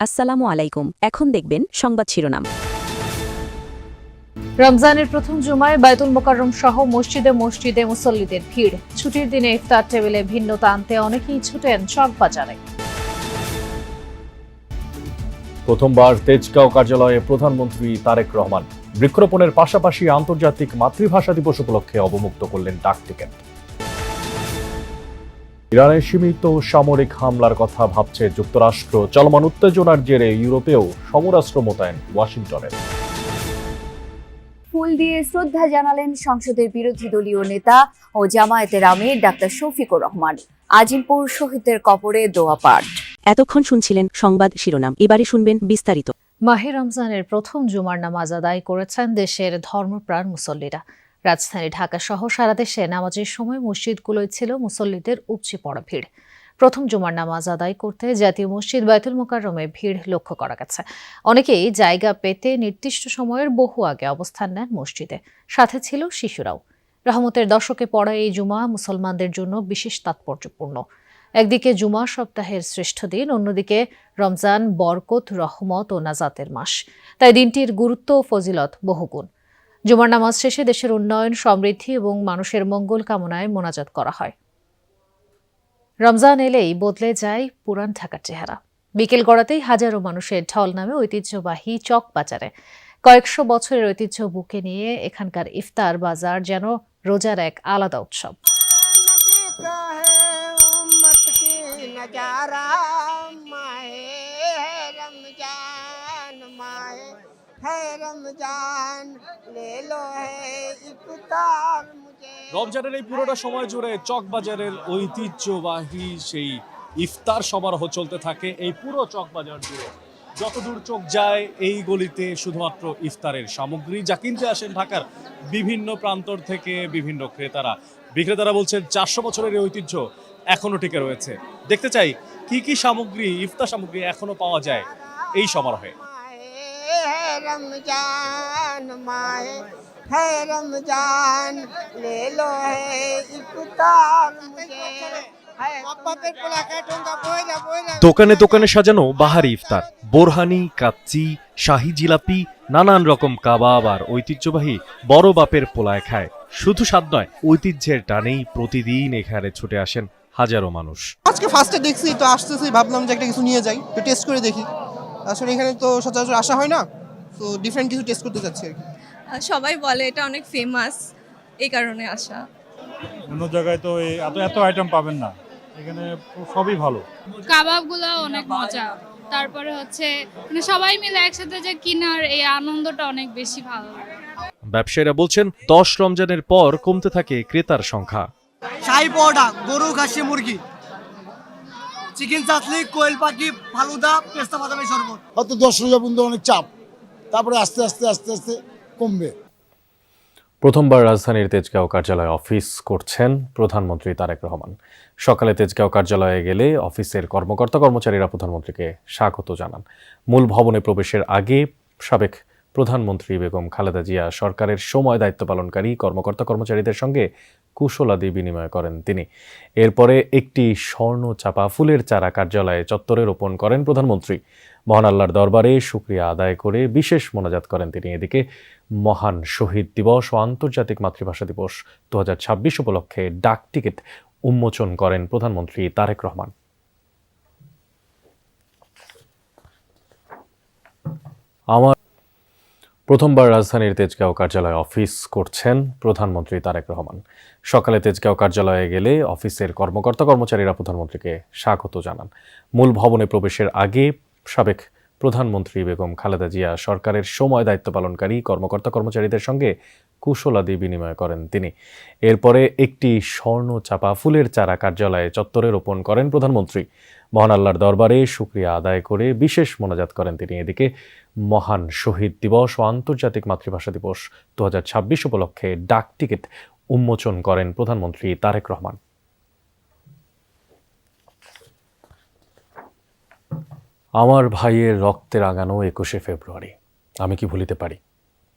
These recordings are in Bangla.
আসসালামু আলাইকুম। এখন দেখবেন সংবাদ শিরোনাম। রমজানের প্রথম জুমায় বায়তুল মোকাররম সহ মসজিদে মসজিদে মুসল্লিদের ভিড়। ছুটির দিনে ইফতার টেবিলে ভিন্নতা আনতে অনেকেই ছুটেন চকবাজারে। প্রথমবার তেজগাঁও কার্যালয়ে প্রধানমন্ত্রী তারেক রহমান বৃক্ষরোপণের পাশাপাশি আন্তর্জাতিক মাতৃভাষা দিবস উপলক্ষে অবমুক্ত করলেন ডাক টিকিট। ইরানে সীমিত সামরিক হামলার কথা ভাবছে যুক্তরাষ্ট্র। চলমান উত্তেজনার জেরে ইউরোপেও সমরাস্ত্র মোতায়েন ওয়াশিংটনের। ফুল দিয়ে শ্রদ্ধা জানালেন সংসদের বিরোধী দলীয় নেতা ও জামায়াতের আমির ডাক্তার শফিকুর রহমান। আজিমপুর শহীদদের কবরে দোয়া পাঠ। এতক্ষণ শুনছিলেন সংবাদ শিরোনাম, এবারে শুনবেন বিস্তারিত। মাহে রমজানের প্রথম জুমার নামাজ আদায় করেছেন দেশের ধর্মপ্রাণ মুসল্লিরা। রাজধানী ঢাকা সহ সারা দেশে নামাজের সময় মসজিদগুলোয় ছিল মুসল্লিদের উপচে পড়া ভিড়। প্রথম জুমার নামাজ আদায় করতে জাতীয় মসজিদ বায়তুল মোকাররমে ভিড় লক্ষ্য করা গেছে। অনেকেই জায়গা পেতে নির্দিষ্ট সময়ের বহু আগে অবস্থান নেন মসজিদে, সাথে ছিল শিশুরাও। রহমতের দশকে পড়া এই জুমা মুসলমানদের জন্য বিশেষ তাৎপর্যপূর্ণ। একদিকে জুমা সপ্তাহের শ্রেষ্ঠ দিন, অন্যদিকে রমজান বরকত, রহমত ও নাজাতের মাস। তাই দিনটির গুরুত্ব ও ফজিলত বহুগুণ। জুমার নামাজ শেষে দেশের উন্নয়ন, সমৃদ্ধি এবং মানুষের মঙ্গল কামনায় মোনাজাত করা হয়। রমজান এলেই বদলে যায় পুরান ঢাকার চেহারা। বিকেল গড়াতেই হাজারো মানুষের ঢল নামে ঐতিহ্যবাহী চক বাজারে। কয়েকশো বছরের ঐতিহ্য বুকে নিয়ে এখানকার ইফতার বাজার যেন রোজার এক আলাদা উৎসব। রমজানের এই পুরোটা সময় জুড়ে চকবাজারের ঐতিহ্যবাহী সেই ইফতার সমারোহ চলতে থাকে। এই পুরো চকবাজার জুড়ে যতদূর চোখ যায় এই গলিতে শুধুমাত্র ইফতারের সামগ্রী, যা কিনতে আসেন ঢাকার বিভিন্ন প্রান্তর থেকে বিভিন্ন ক্রেতারা। বিক্রেতারা বলছেন 400 বছরের এই ঐতিহ্য এখনো টিকে রয়েছে। দেখতে চাই কি কি সামগ্রী, ইফতার সামগ্রী এখনো পাওয়া যায় এই সমারোহে। रमजान माहे है रमजान ले लो है इफ्तार मुझे দোকানে দোকানে সাজানো বাহারি ইফতার, বোরহানি, কাচ্চি, শাহি জিলাপি, নানান রকম কাবাব আর ঐতিহ্যবাহী বড় বাপের পোলায় খায়। শুধু স্বাদ নয়, ঐতিহ্যের টানেই প্রতিদিন এখানে ছুটে আসেন হাজারো মানুষ। আজকে ফার্স্টে দেখছি তো আসতেছি, ভাবলাম যে একটা কিছু নিয়ে যাই, তো টেস্ট করে দেখি। আসলে এখানে তো সচরাচর আসা হয় না, তো ডিফারেন্ট কিছু টেস্ট করতে চাচ্ছি আর কি। সবাই বলে এটা অনেক ফেমাস, এই কারণে আসা। অন্য জায়গায় তো এত আইটেম পাবেন না, এখানে সবই ভালো। কাবাবগুলো অনেক মজা, তারপরে হচ্ছে সবাই মিলে একসাথে যে কিনার এই আনন্দটা অনেক বেশি ভালো লাগে। ব্যবসায়ীরা বলছেন 10 রমজানের পর কমতে থাকে ক্রেতার সংখ্যা। শাহী পরোটা, গরু, খাসি, মুরগি, চিকেন চাটনি, কোয়েল পাখি, ফালুদা, পেস্তা বাদামের শরবত। হয়তো 10 রোজা পর্যন্ত অনেক চাপ, তারপরে আস্তে আস্তে কমবে। প্রথমবার রাজধানীর তেজগাঁও কার্যালয়ে অফিস করছেন প্রধানমন্ত্রী তারেক রহমান। সকালে তেজগাঁও কার্যালয়ে গেলে অফিসের কর্মকর্তা কর্মচারীরা প্রধানমন্ত্রীকে স্বাগত জানান। মূল ভবনে প্রবেশের আগে সাবেক প্রধানমন্ত্রী বেগম খালেদা জিয়া সরকারের সময় দায়িত্ব পালনকারী কর্মকর্তা কর্মচারীদের সঙ্গে কুশলাদি বিনিময় করেন তিনি। এরপরে একটি স্বর্ণ চাপা ফুলের চারা কার্যালয়ে চত্বরে রোপণ করেন প্রধানমন্ত্রী। মহান আল্লাহর দরবারে শুকরিয়া আদায় করে বিশেষ মোনাজাত করেন তিনি। এদিকে মহান শহীদ দিবস ও আন্তর্জাতিক মাতৃভাষা দিবস 2026 উপলক্ষে ডাক টিকিট উন্মোচন করেন প্রধানমন্ত্রী তারেক রহমান। প্রথমবার রাজধানীর তেজগাঁও কার্যালয়ে অফিস করছেন প্রধানমন্ত্রী তারেক রহমান। সকালে তেজগাঁও কার্যালয়ে গেলে অফিসের কর্মকর্তা কর্মচারীরা প্রধানমন্ত্রীকে স্বাগত জানান। মূল ভবনে প্রবেশের আগে সাবেক প্রধানমন্ত্রী বেগম খালেদা জিয়া সরকারের সময় দায়িত্ব পালনকারী কর্মকর্তা কর্মচারীদের সঙ্গে কুশলাদি বিনিময় করেন তিনি। এরপরে একটি স্বর্ণ চাপা ফুলের চারা কার্যালয়ে চত্বরে রোপণ করেন প্রধানমন্ত্রী। মহান আল্লাহর দরবারে শুকরিয়া আদায় করে বিশেষ মোনাজাত করেন তিনি। এদিকে মহান শহীদ দিবস ও আন্তর্জাতিক মাতৃভাষা দিবস 2026 উপলক্ষে ডাক টিকিট উন্মোচন করেন প্রধানমন্ত্রী তারেক রহমান। আমার ভাইয়ের রক্তে রাঙানো 21শে ফেব্রুয়ারি, আমি কি ভুলিতে পারি?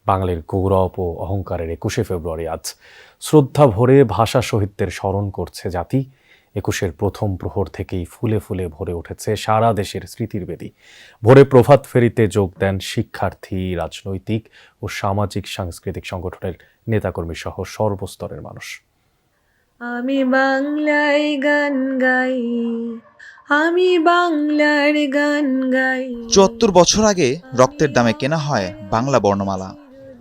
বাঙালির গৌরব ও অহংকারের 21শে ফেব্রুয়ারি আজ শ্রদ্ধা ভরে ভাষা শহীদদের স্মরণ করছে জাতি। 21-এর প্রথম প্রহর থেকেই ফুলে ফুলে ভরে উঠেছে সারা দেশের স্মৃতির বেদি। ভোরে প্রভাত ফেরিতে যোগ দেন শিক্ষার্থী, রাজনৈতিক ও সামাজিক সাংস্কৃতিক সংগঠনের নেতাকর্মী সহ সর্বস্তরের মানুষ। আমি বাংলায় গান গাই, আমি বাংলার গান গাই। ৭৪ বছর আগে রক্তের দামে কেনা হয় বাংলা বর্ণমালা।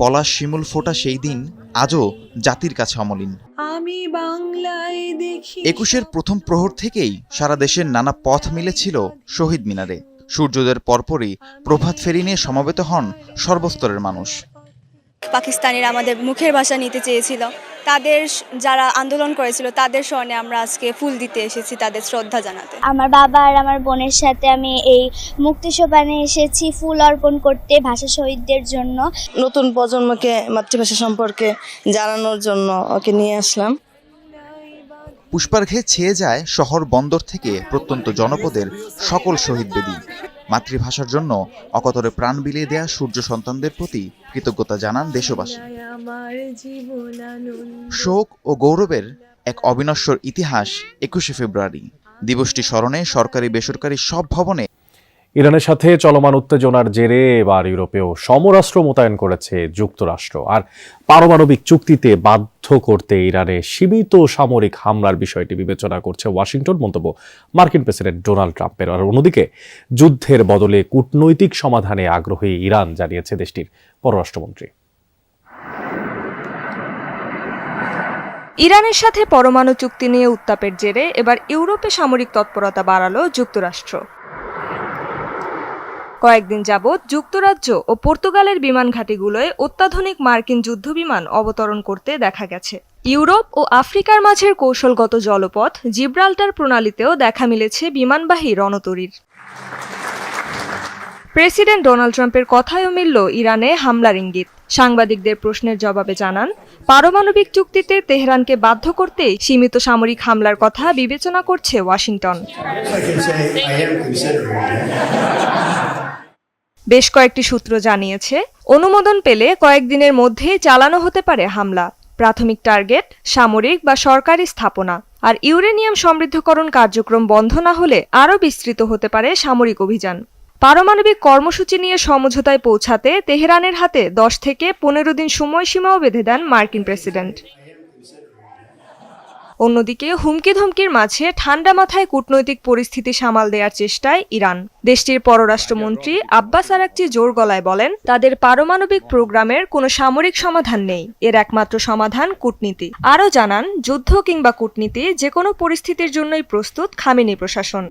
পলাশ শিমুল ফোটা সেই দিন আজও জাতির কাছে অমলিন। আমি বাংলায় দেখি 21-এর প্রথম প্রহর থেকেই সারা দেশের নানা পথ মিলেছিল শহীদ মিনারে। সূর্যোদয়ের পরপরই প্রভাত ফেরি নিয়ে সমবেত হন সর্বস্তরের মানুষ। পাকিস্তানিরা আমাদের মুখের ভাষা নিতে চেয়েছিল, তাদের যারা আন্দোলন করেছিল তাদের স্মরণে আমরা আজকে ফুল দিতে এসেছি, তাদের শ্রদ্ধা জানাতে। আমার বাবা আর আমার বোনের সাথে আমি এই মুক্তি সোপানে এসেছি ফুল অর্পণ করতে ভাষা শহীদদের জন্য। নতুন প্রজন্মকে মাতৃভাষা সম্পর্কে জানানোর জন্য ওকে নিয়ে আসলাম। পুষ্পার্ঘে ছেয়ে যায় শহর বন্দর থেকে প্রত্যন্ত জনপদের সকল শহীদ বেদি। মাতৃভাষার জন্য অকাতরে প্রাণ বিলিয়ে দেয়া সূর্য সন্তানদের প্রতি কৃতজ্ঞতা জানান দেশবাসী। শোক ও গৌরবের এক অবিনশ্বর ইতিহাস 21শে ফেব্রুয়ারি। দিবসটি স্মরণে সরকারি বেসরকারি সব ভবনে ইরানের সাথে চলমান উত্তেজনার জেরে এবার ইউরোপেও সমরাস্ত্র মোতায়েন করেছে যুক্তরাষ্ট্র। আর পারমাণবিক চুক্তিতে বাধ্য করতে ইরানে সীমিত সামরিক হামলার বিষয়টি বিবেচনা করছে ওয়াশিংটন, মন্তব্য মার্কিন প্রেসিডেন্ট ডোনাল্ড ট্রাম্পের। আর অন্যদিকে যুদ্ধের বদলে কূটনৈতিক সমাধানে আগ্রহী ইরান জানিয়েছে দেশটির পররাষ্ট্রমন্ত্রী। ইরানের সাথে পরমাণু চুক্তি নিয়ে উত্তাপের জেরে এবার ইউরোপে সামরিক তৎপরতা বাড়ালো যুক্তরাষ্ট্র। কয়েকদিন যাবৎ যুক্তরাজ্য ও পর্তুগালের বিমান ঘাঁটিগুলোয় অত্যাধুনিক মার্কিন যুদ্ধবিমান অবতরণ করতে দেখা গেছে। ইউরোপ ও আফ্রিকার মাঝের কৌশলগত জলপথ জিব্রাল্টার প্রণালীতেও দেখা মিলেছে বিমানবাহী রণতরীর। প্রেসিডেন্ট ডোনাল্ড ট্রাম্পের কথায়ও মিলল ইরানে হামলার ইঙ্গিত। সাংবাদিকদের প্রশ্নের জবাবে জানান, পারমাণবিক চুক্তিতে তেহরানকে বাধ্য করতেই সীমিত সামরিক হামলার কথা বিবেচনা করছে ওয়াশিংটন। বেশ কয়েকটি সূত্র জানিয়েছে, অনুমোদন পেলে কয়েকদিনের মধ্যেই চালানো হতে পারে হামলা। প্রাথমিক টার্গেট সামরিক বা সরকারি স্থাপনা। আর ইউরেনিয়াম সমৃদ্ধকরণ কার্যক্রম বন্ধ না হলে আরও বিস্তৃত হতে পারে সামরিক অভিযান। পারমাণবিক কর্মসূচি নিয়ে সমঝোতায় পৌঁছাতে তেহরানের হাতে 10 থেকে 15 দিন সময়সীমাও বেঁধে দেন মার্কিন প্রেসিডেন্ট। অন্যদিকে হুমকি ধমকির মাঝে ঠান্ডা মাথায় কূটনৈতিক পরিস্থিতি সামাল দেওয়ার চেষ্টায় ইরান। দেশটির পররাষ্ট্রমন্ত্রী আব্বাস আরাকচি জোর গলায় বলেন, তাদের পারমাণবিক প্রোগ্রামের কোনো সামরিক সমাধান নেই, এর একমাত্র সমাধান কূটনীতি। আরও জানান, যুদ্ধ কিংবা কূটনীতি যে কোনো পরিস্থিতির জন্যই প্রস্তুত খামেনি প্রশাসন।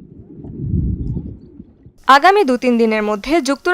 আগামী 2-3 দিনের মধ্যে যুক্তরাষ্ট্র